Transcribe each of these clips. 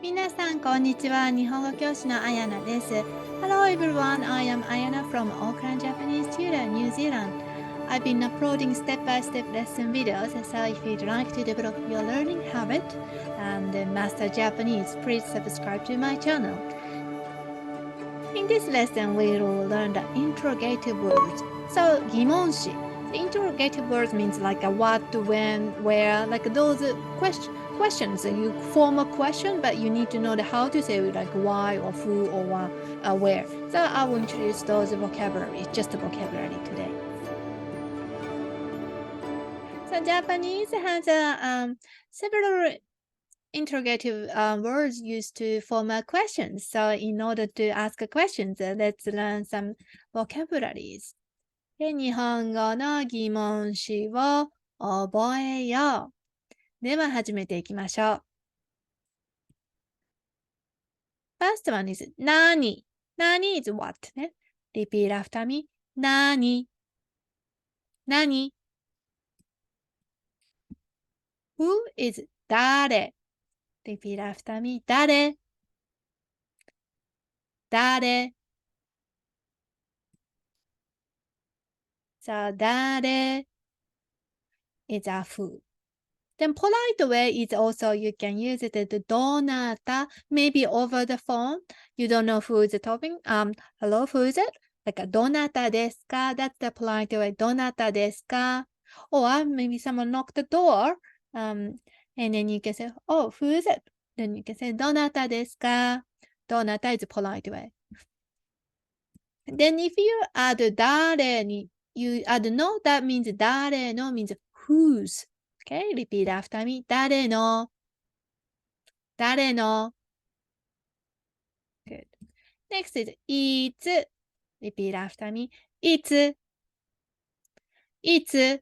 皆さん、こんにちは。日本語教師のあやなです。Hello everyone, I am Ayana from Auckland, Japanese Tutor, New Zealand. I've been uploading step-by-step lesson videos, so if you'd like to develop your learning habit and master Japanese, please subscribe to my channel. In this lesson, we will learn the interrogative words. So, 疑問詞. The interrogative words means like a what, when, where, like those questions. You form a question, but you need to know how to say it, like why or who or where. So I will introduce those vocabulary, just the vocabulary today. So Japanese has several interrogative words used to form a question. So in order to ask questions, let's learn some vocabularies. で、日本語の疑問詞を覚えよう。では始めていきましょう。First one is 何。何 is what ね。Repeat after me. 何。何。Who is 誰。Repeat after me. 誰。誰。So 誰 is a who. Then polite way is also you can use it as どなた maybe over the phone. You don't know who is talking. Hello, who is it? Like どなたですか That's the polite way. どなたですか Or maybe someone knocked the door. And then you can say, oh, who is it? Then you can say どなたですかどなた is polite way. Then if you add 誰に you add no, that means 誰の means whose.Okay, repeat after me. 誰の誰の Good. Next is いつ Repeat after me. いついつ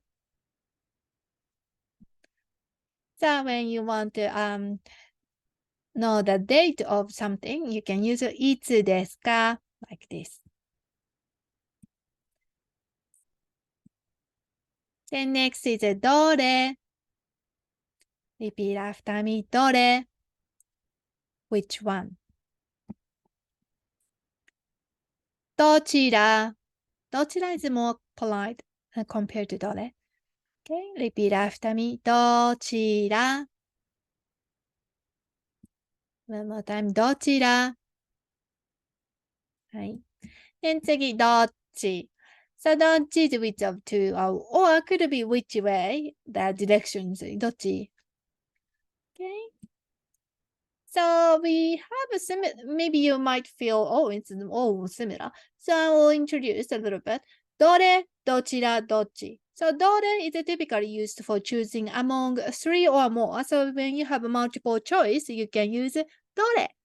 So when you want to know the date of something, you can use いつですか like this. Then next is どれ Repeat after me. どれ Which one? どちらどちら is more polite compared to どれ Okay, repeat after me. どちら One more time. どちらはい。で、次、どっち So どっち is which of two or could be which way, the directions. どっち Okay. So we have a similar, maybe you might feel, oh, it's all similar. So I will introduce a little bit. どれ、どちら、どっち So どれ is typically used for choosing among three or more. So when you have multiple choice, you can use どれ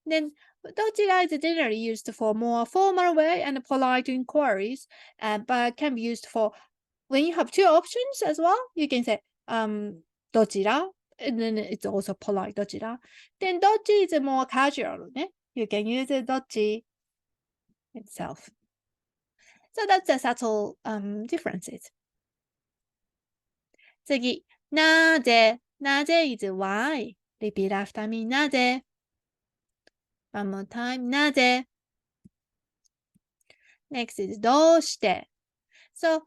Then どちら is generally used for more formal way and polite inquiries, but can be used for when you have two options as well. You can say どちら and then it's also polite どちら Then どっち is more casual ね You can use どっち itself. So that's the subtle differences. 次、なぜなぜ is why. Repeat after me. なぜ One more time. なぜ Next is どうして So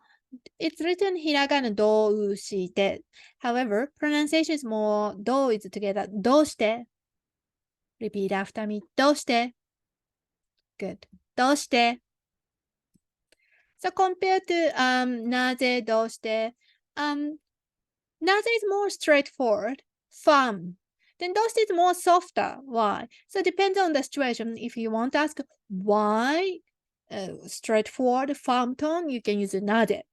it's written ひらがなどうして However, pronunciation is more どう is together どうして Repeat after me どうして Good どうして So compared to なぜどうして なぜ is more straightforward fun Then どうして is more softer why So it depends on the situation If you want to ask why straightforward firm tone you can use なぜ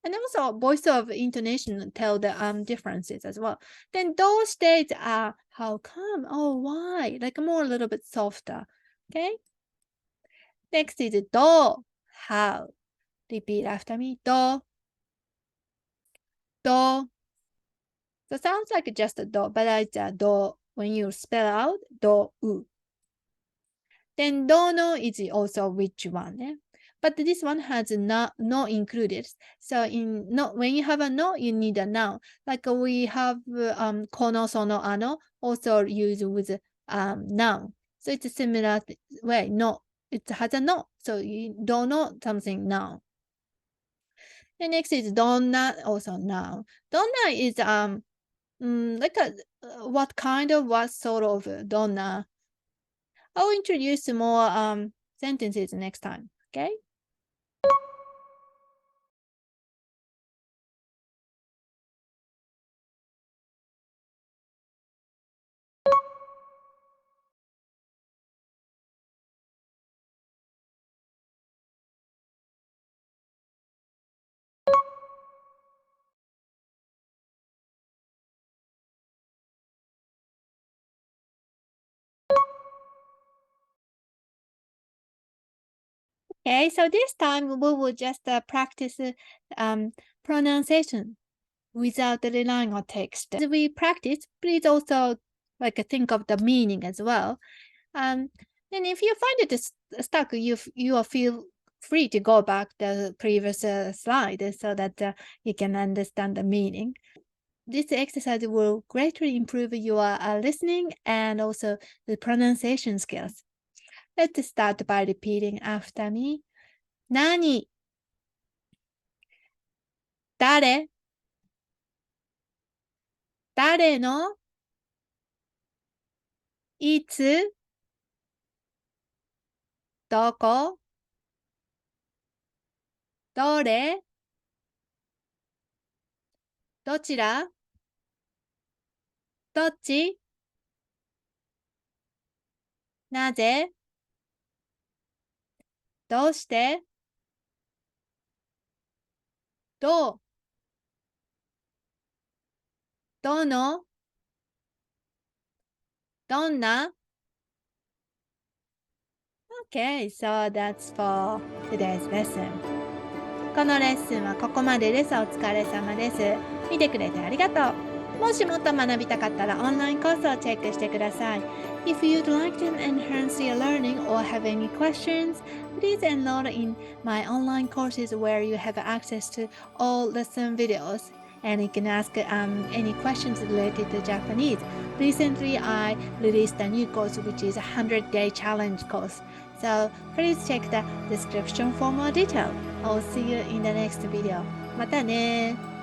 And also voice of intonation tell the differences as well. Then どうして is how come, oh why, like more a little bit softer. Okay. Next is どう how. Repeat after me. どうどう So sounds like just ど but it's ど when you spell out どう Then どの is also which one. But this one has no included. So when you have a no, you need a noun. Like we have このそのあの also used with noun. So it's a similar way. No, it has a no. So you don't know something noun. The next is donna, also noun. Donna is like what kind of, what sort of donna. I'll introduce more sentences next time. Okay. Okay, so this time we will just practice pronunciation without relying on text. As we practice, please also think of the meaning as well. And if you find it stuck, you will feel free to go back the previous slide so that you can understand the meaning. This exercise will greatly improve your listening and also the pronunciation skills. Let's start by repeating after me. 何、誰、誰の、いつ、どこ、どれ、どちら、どっち、なぜ、どうして、どう、どの、どんな。Okay, so that's for today's lesson. このレッスンはここまでです。お疲れ様です。見てくれてありがとう。もしもっと学びたかったらオンラインコースをチェックしてください。If you'd like to enhance your learning or have any questions, please enroll in my online courses where you have access to all lesson videos and you can ask any questions related to Japanese. Recently, I released a new course which is a 100-day challenge course. So please check the description for more detail. I'll see you in the next video. またね。